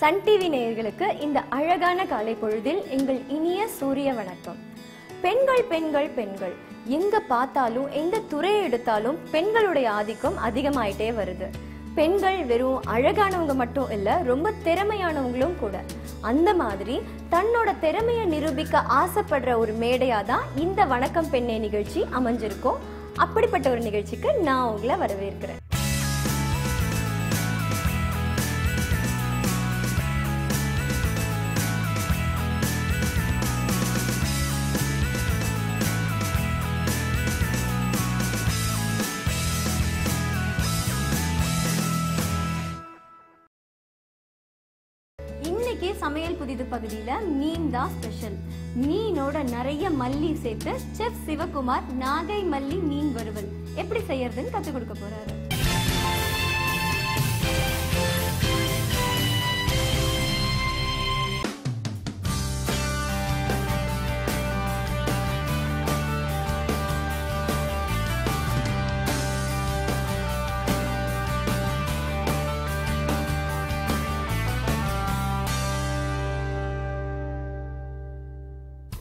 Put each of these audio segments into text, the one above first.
Sun TV நேயர்களுக்கு இந்த அழகான காலை பொழுதில் எங்கள் இனிய சூரிய வணக்கம். பெண்கள் பெண்கள் பெண்கள் எங்க பார்த்தாலும் எந்த துறையை எடுத்தாலும் பெண்களுடைய ஆதிக்கம் அதிகமாயிட்டே வருது. பெண்கள் வெறும் அழகானவங்க மட்டும் இல்ல, ரொம்ப திறமையானவங்களும் கூட. அந்த மாதிரி தன்னோட திறமையை நிரூபிக்க ஆசைப்படுற ஒரு மேடையா தான் இந்த வணக்கம் பெண்ணே நிகழ்ச்சி அமைஞ்சிருக்கும். அப்படிப்பட்ட ஒரு நிகழ்ச்சிக்கு நான் உங்களை வரவேற்கிறேன். சமையல் புதிது பகுதியில மீன் தான் ஸ்பெஷல். மீனோட நிறைய மல்லி சேர்த்து செஃப் சிவகுமார் நாகை மல்லி மீன் வறுவல் எப்படி செய்யறதுன்னு கத்துக் கொடுக்க போறாரு.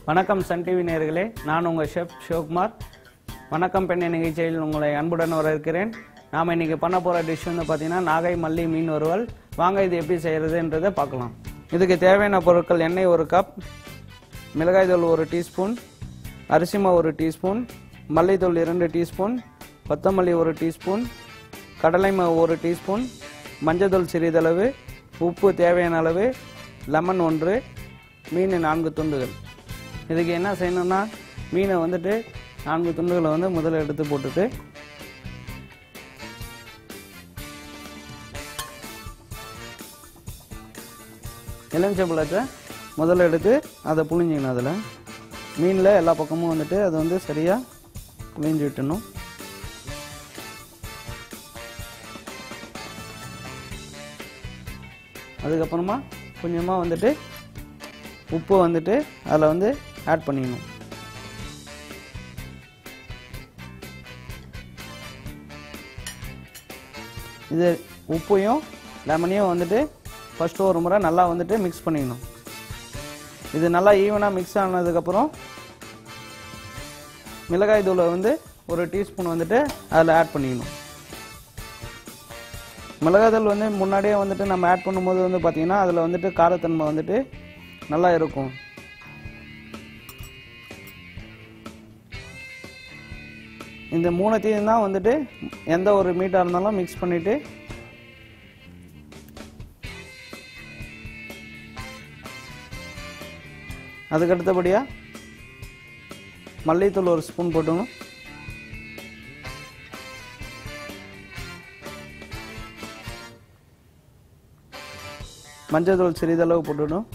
வணக்கம் சன் டிவி நேயர்களே, நான் உங்கள் ஷெஃப் சிவகுமார். வணக்கம் பெண்ணை நிகழ்ச்சியில் உங்களை அன்புடன் வரவேற்கிறேன். நாம் இன்றைக்கி பண்ண போகிற டிஷ் வந்து பார்த்திங்கன்னா நாகை மல்லி மீன் வறுவல். வாங்க இது எப்படி செய்கிறதுன்றதை பார்க்கலாம். இதுக்கு தேவையான பொருட்கள்: எண்ணெய் 1 கப், மிளகாய் தூள் 1 டீஸ்பூன், அரிசி மாவு 1 டீஸ்பூன், மல்லித்தூள் 2 டீஸ்பூன், கொத்தமல்லி 1 டீஸ்பூன், கடலை மாவு 1 டீஸ்பூன், மஞ்சள் சிறிதளவு, உப்பு தேவையான அளவு, லெமன் 1, மீன் 4 துண்டுகள். இதுக்கு என்ன செய்யணும்னா, மீனை வந்துட்டு 4 துண்டுகளை வந்து முதல்ல எடுத்து போட்டுட்டு எலுமிச்சம்பழத்தை முதல்ல எடுத்து அதை புழிஞ்சிக்கணும். அதில் மீனில் எல்லா பக்கமும் வந்துட்டு அதை வந்து சரியாக புழிஞ்சு விட்டணும். அதுக்கப்புறமா கொஞ்சமாக வந்துட்டு உப்பு வந்துட்டு அதில் வந்து ஆட் பண்ணிக்கணும். இது உப்பையும் லெமனையும் வந்துட்டு ஃபஸ்ட்டு ஒரு முறை நல்லா வந்துட்டு மிக்ஸ் பண்ணிக்கணும். இது நல்லா ஈவனாக மிக்ஸ் ஆனதுக்கப்புறம் மிளகாய் தூளை வந்து 1 டீஸ்பூன் வந்துட்டு அதில் ஆட் பண்ணிக்கணும். மிளகாய் தூள் வந்து முன்னாடியே வந்துட்டு நம்ம ஆட் பண்ணும்போது வந்து பார்த்திங்கன்னா அதில் வந்துட்டு காரத்தன்மை வந்துட்டு நல்லா இருக்கும். இந்த 3த்தையும் தான் வந்துட்டு எந்த ஒரு மீட்டாக இருந்தாலும் மிக்ஸ் பண்ணிவிட்டு அதுக்கு அடுத்தபடியாக மல்லித்தூள் 1 ஸ்பூன் போட்டுக்கணும். மஞ்சள் தூள் சிறிதளவு போட்டுடணும்.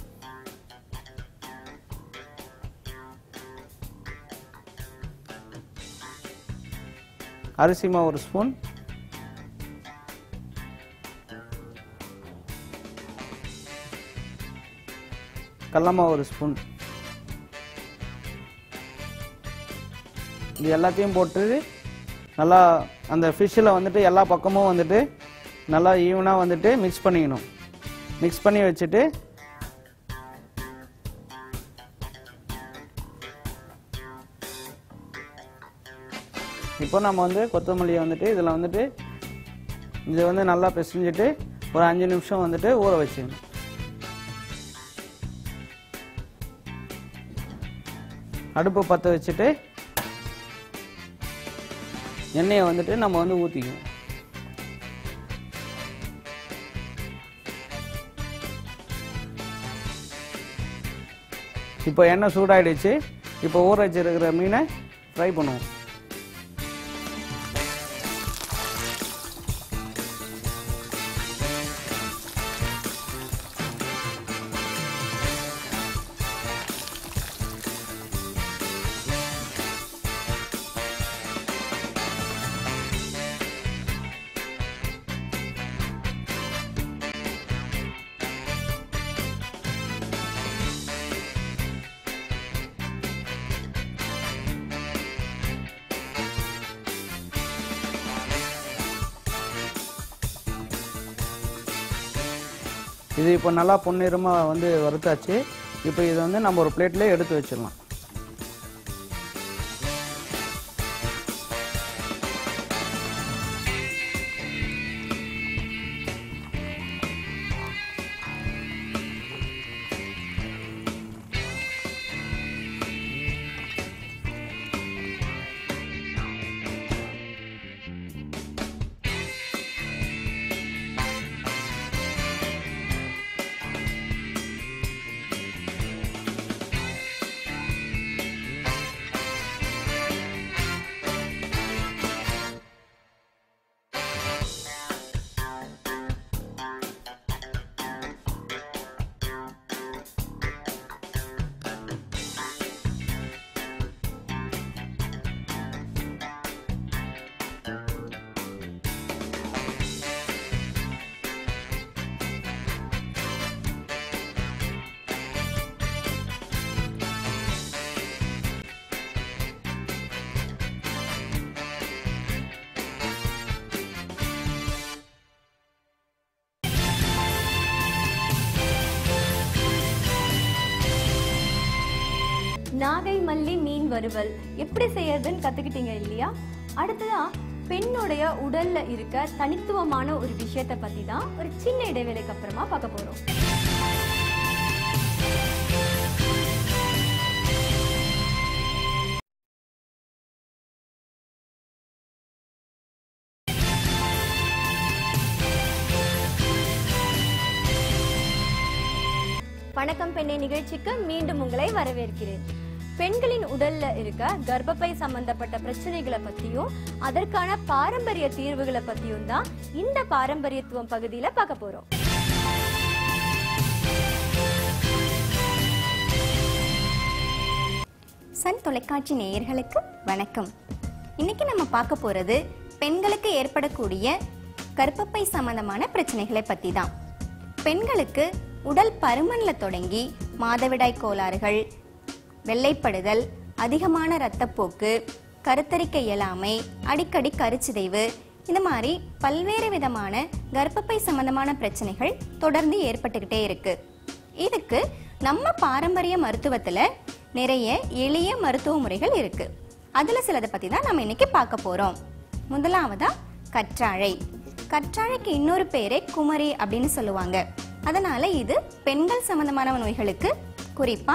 அரிசி மாவு 1 ஸ்பூன், கடலை மாவு 1 ஸ்பூன். இது எல்லாத்தையும் போட்டு நல்லா அந்த ஃபிஷ்ஷில் வந்துட்டு எல்லா பக்கமும் வந்துட்டு நல்லா ஈவனாக வந்துட்டு மிக்ஸ் பண்ணிக்கணும். மிக்ஸ் பண்ணி வச்சுட்டு இப்போ நம்ம வந்து கொத்தமல்லியை வந்துட்டு இதில் வந்துட்டு இதை வந்து நல்லா பிசைஞ்சிட்டு ஒரு 5 நிமிஷம் வந்துட்டு ஊற வச்சுக்கணும். அடுப்பை பற்ற வச்சுட்டு எண்ணெயை வந்துட்டு நம்ம வந்து ஊற்றிக்கணும். இப்போ எண்ணெய் சூடாயிடுச்சு. இப்போ ஊற வச்சிருக்கிற மீனை ஃப்ரை பண்ணுவோம். இது இப்போ நல்லா பொன்னிறமாக வந்து வறுத்தாச்சு. இப்போ இது வந்து நம்ம ஒரு பிளேட்லேயே எடுத்து வச்சிடலாம். நாகை மல்லி மீன் வறுவல் எப்படி செய்யறதுன்னு கத்துக்கிட்டீங்க இல்லையா? அடுத்ததா பெண்ணுடைய உடல்ல இருக்க தனித்துவமான ஒரு விஷயத்தை பத்தி தான் ஒரு சின்ன இடைவேளைக்கு அப்புறமா பார்க்க போறோம். வணக்கம் பெண்ணே நிகழ்ச்சிக்கு மீண்டும் உங்களை வரவேற்கிறேன். பெண்களின் உடல்ல இருக்க கர்ப்பப்பை சம்பந்தப்பட்ட பிரச்சனைகளை பத்தியும் அதற்கான பாரம்பரிய தீர்வுகளை பத்தியும் தான் இந்த பாரம்பரியத்துவம் பகுதியில பார்க்க போறோம். சன் தொலைக்காட்சி நேயர்களுக்கு வணக்கம். இன்னைக்கு நம்ம பார்க்க போறது பெண்களுக்கு ஏற்படக்கூடிய கர்ப்பப்பை சம்பந்தமான பிரச்சனைகளை பத்தி தான். பெண்களுக்கு உடல் பருமன்ல தொடங்கி மாதவிடாய் கோளாறுகள், வெள்ளைப்படுதல், அதிகமான இரத்தப்போக்கு, கருத்தரிக்க இயலாமை, அடிக்கடி கருச்சிதைவு, இந்த மாதிரி பல்வேறு விதமான கர்ப்பப்பை சம்பந்தமான பிரச்சனைகள் தொடர்ந்து ஏற்பட்டுக்கிட்டே இருக்கு. இதுக்கு நம்ம பாரம்பரிய மருத்துவத்துல நிறைய எளிய மருத்துவ முறைகள் இருக்கு. அதுல சிலதை பத்தி தான் நம்ம இன்னைக்கு பார்க்க போறோம். முதலாவதா கற்றாழை. கற்றாழைக்கு இன்னொரு பேரே குமரி அப்படின்னு சொல்லுவாங்க. அதனால இது பெண்கள் சம்பந்தமான நோய்களுக்கு, குறிப்பா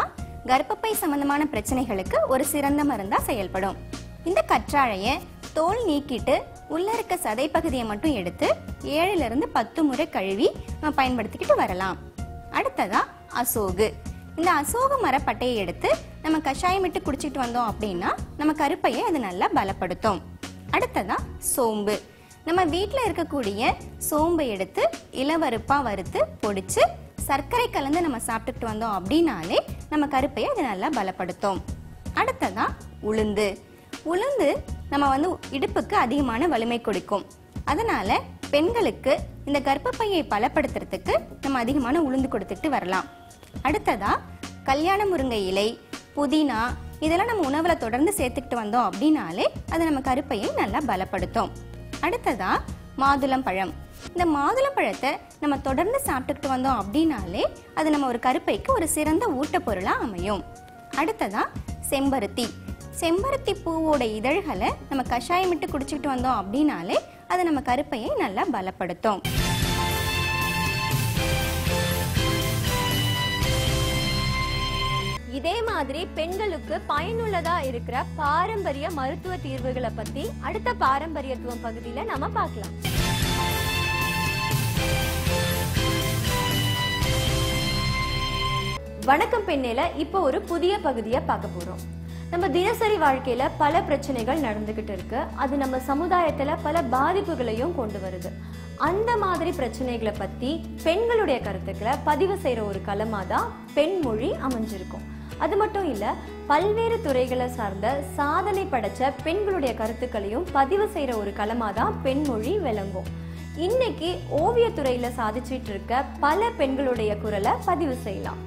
கர்ப்பப்பை சம்பந்தமான பிரச்சனைகளுக்கு ஒரு சிறந்த மருந்தா செயல்படும். இந்த கற்றாழைய தோல் நீக்கிட்டு உள்ள இருக்க சதை பகுதியை மட்டும் எடுத்து 7 to 10 முறை கழுவி நம்ம பயன்படுத்திக்கிட்டு வரலாம். அடுத்ததா அசோகு. இந்த அசோக மரப்பட்டையை எடுத்து நம்ம கஷாயமிட்டு குடிச்சிட்டு வந்தோம் அப்படின்னா நம்ம கருப்பையை அது நல்லா பலப்படுத்தும். அடுத்ததா சோம்பு. நம்ம வீட்டில் இருக்கக்கூடிய சோம்பை எடுத்து இளவருப்பா வறுத்து பொடிச்சு சர்க்கரை கலந்து நம்ம சாப்பிட்டுட்டு வந்தோம் அப்படின்னாலே நம்ம கருப்பையை அது நல்லா பலப்படுத்தும். அடுத்ததா உளுந்து. உளுந்து நம்ம இடுப்புக்கு அதிகமான வலிமை கொடுக்கும். அதனால பெண்களுக்கு இந்த கர்ப்பப்பையை பலப்படுத்துறதுக்கு நம்ம அதிகமான உளுந்து கொடுத்துட்டு வரலாம். அடுத்ததா கல்யாண முருங்கை இலை, புதினா, இதெல்லாம் நம்ம உணவுல தொடர்ந்து சேர்த்துக்கிட்டு வந்தோம் அப்படின்னாலே அது நம்ம கருப்பையை நல்லா பலப்படுத்தும். அடுத்ததா மாதுளம் பழம். இந்த மாதுளம் பழத்தை நம்ம தொடர்ந்து சாப்பிட்டுக்கிட்டு வந்தோம் அப்படின்னாலே அது நம்ம ஒரு கருப்பைக்கு ஒரு சிறந்த ஊட்டப்பொருளா அமையும். அடுத்ததா செம்பருத்தி. செம்பருத்தி பூவோட இதழ்களை நம்ம கஷாயமிட்டு குடிச்சிட்டு வந்தோம் அப்படின்னாலே அது நம்ம கருப்பையை நல்லா பலப்படுத்தும். இதே மாதிரி பெண்களுக்கு பயனுள்ளதா இருக்கிற பாரம்பரிய மருத்துவ தீர்வுகளை பத்தி அடுத்த பாரம்பரியத்துவம் பகுதியில நாம பார்க்கலாம். வணக்கம் பெண்ணேல இப்போ ஒரு புதிய பகுதியை பார்க்க போறோம். நம்ம தினசரி வாழ்க்கையில பல பிரச்சனைகள் நடந்துகிட்டு இருக்கு. அது நம்ம சமுதாயத்துல பல பாதிப்புகளையும் கொண்டு வருது. அந்த மாதிரி பிரச்சனைகளை பத்தி பெண்களுடைய கருத்துக்களை பதிவு செய்யற ஒரு களமா தான் பெண்மொழி அமைஞ்சிருக்கும். அது மட்டும் இல்ல, பல்வேறு துறைகளை சார்ந்த சாதனை படைச்ச பெண்களுடைய கருத்துக்களையும் பதிவு செய்யற ஒரு களமா தான் பெண்மொழி விளங்கும். இன்னைக்கு ஓவியத்துறையில சாதிச்சிட்டு இருக்க பல பெண்களுடைய குரலை பதிவு செய்யலாம்.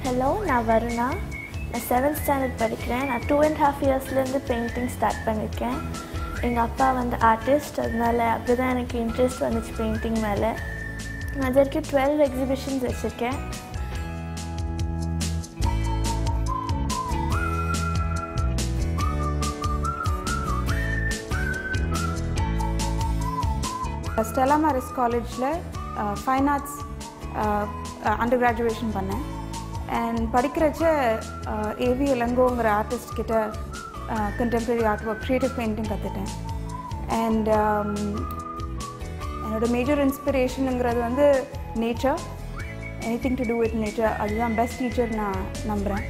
ஹலோ, நான் வருணா. நான் 7th ஸ்டாண்டர்ட் படிக்கிறேன். நான் 2.5 இயர்ஸ்லேருந்து பெயிண்டிங் ஸ்டார்ட் பண்ணியிருக்கேன். எங்கள் அப்பா வந்து ஆர்டிஸ்ட், அதனால அப்படி தான் எனக்கு இன்ட்ரெஸ்ட் வந்துச்சு பெயிண்டிங் மேலே. நான் அது வரைக்கும் 12 எக்ஸிபிஷன்ஸ் வச்சுருக்கேன். ஸ்டெல்லா மேரிஸ் காலேஜில் ஃபைன் ஆர்ட்ஸ் அண்டர் கிராஜுவேஷன் பண்ணேன். அண்ட் படிக்கிறச்ச ஏவி இளங்கோங்கிற ஆர்டிஸ்ட் கிட்ட contemporary art work, creative painting கற்றுட்டேன். அண்ட் என்னோடய மேஜர் இன்ஸ்பிரேஷனுங்கிறது வந்து nature, anything to do with nature. அதுதான் பெஸ்ட் டீச்சர் நான் நம்புகிறேன்.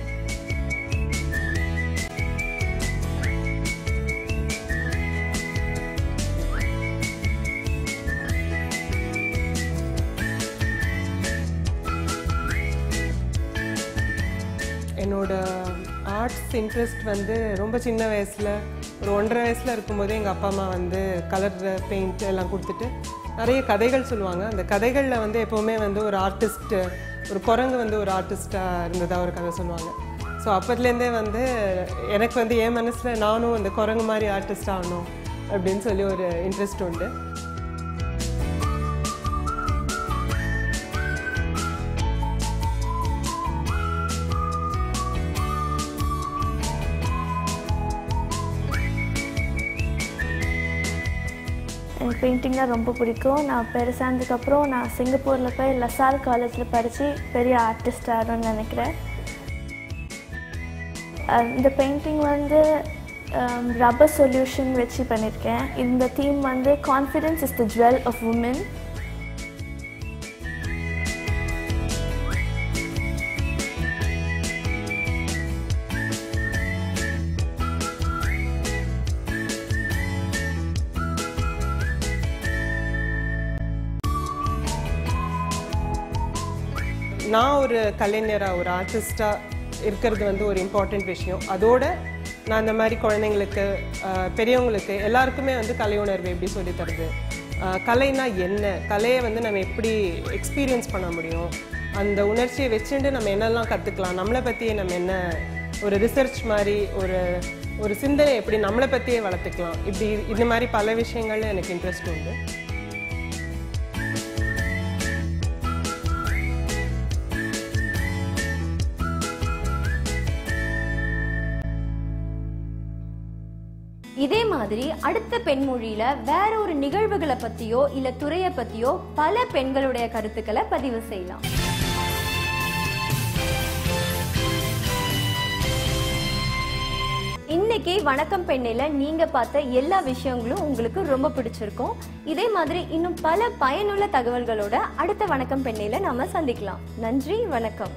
என்னோட ஆர்ட்ஸ் இன்ட்ரெஸ்ட் வந்து ரொம்ப சின்ன வயசில், ஒரு 1.5 வயசில் இருக்கும்போதே எங்கள் அப்பா அம்மா வந்து கலர் பெயிண்ட் எல்லாம் கொடுத்துட்டு நிறைய கதைகள் சொல்லுவாங்க. அந்த கதைகளில் வந்து எப்போவுமே வந்து ஒரு ஆர்டிஸ்ட்டு, ஒரு குரங்கு வந்து ஒரு ஆர்டிஸ்ட்டாக இருந்ததாக ஒரு கதை சொல்லுவாங்க. ஸோ அப்போதுலேருந்தே வந்து எனக்கு வந்து என் மனசில் நானும் அந்த குரங்கு மாதிரி ஆர்டிஸ்ட் ஆகணும் அப்படின்னு சொல்லி ஒரு இன்ட்ரெஸ்ட் உண்டு. எனக்கு பெயிண்டிங் தான் ரொம்ப பிடிக்கும். நான் பெருசானதுக்கப்புறம் நான் சிங்கப்பூரில் போய் லசால் காலேஜில் படித்து பெரிய ஆர்டிஸ்ட் ஆகணும்னு நினைக்கிறேன். இந்த பெயிண்டிங் வந்து ரப்பர் சொல்யூஷன் வச்சு பண்ணியிருக்கேன். இந்த தீம் வந்து confidence is the jewel of woman. நான் ஒரு கலைஞராக, ஒரு ஆர்டிஸ்டாக இருக்கிறது வந்து ஒரு இம்பார்ட்டண்ட் விஷயம். அதோட நான் இந்த மாதிரி குழந்தைங்களுக்கு, பெரியவங்களுக்கு எல்லாருக்குமே வந்து கலை உணர்வு எப்படி சொல்லித் தருது, கலைனா என்ன, கலையை வந்து நம்ம எப்படி எக்ஸ்பீரியன்ஸ் பண்ண முடியும், அந்த உணர்ச்சியை வச்சுட்டு நம்ம என்னெல்லாம் கற்றுக்கலாம், நம்மளை பற்றியே நம்ம என்ன ஒரு ரிசர்ச் மாதிரி ஒரு சிந்தனை எப்படி நம்மளை பற்றியே வளர்த்துக்கலாம், இப்படி இந்த மாதிரி பல விஷயங்கள்ல எனக்கு இன்ட்ரெஸ்ட் உண்டு. இதே மாதிரி அடுத்த பெண்மொழியில வேற ஒரு நிகழ்வுகளை பத்தியோ இல்ல துறையை பத்தியோ பல பெண்களுடைய கருத்துக்களை பதிவு செய்யலாம். இன்னைக்கு வணக்கம் பெண்ணில நீங்க பார்த்த எல்லா விஷயங்களும் உங்களுக்கு ரொம்ப பிடிச்சிருக்கும். இதே மாதிரி இன்னும் பல பயனுள்ள தகவல்களோட அடுத்த வணக்கம் பெண்ணில நாம சந்திக்கலாம். நன்றி, வணக்கம்.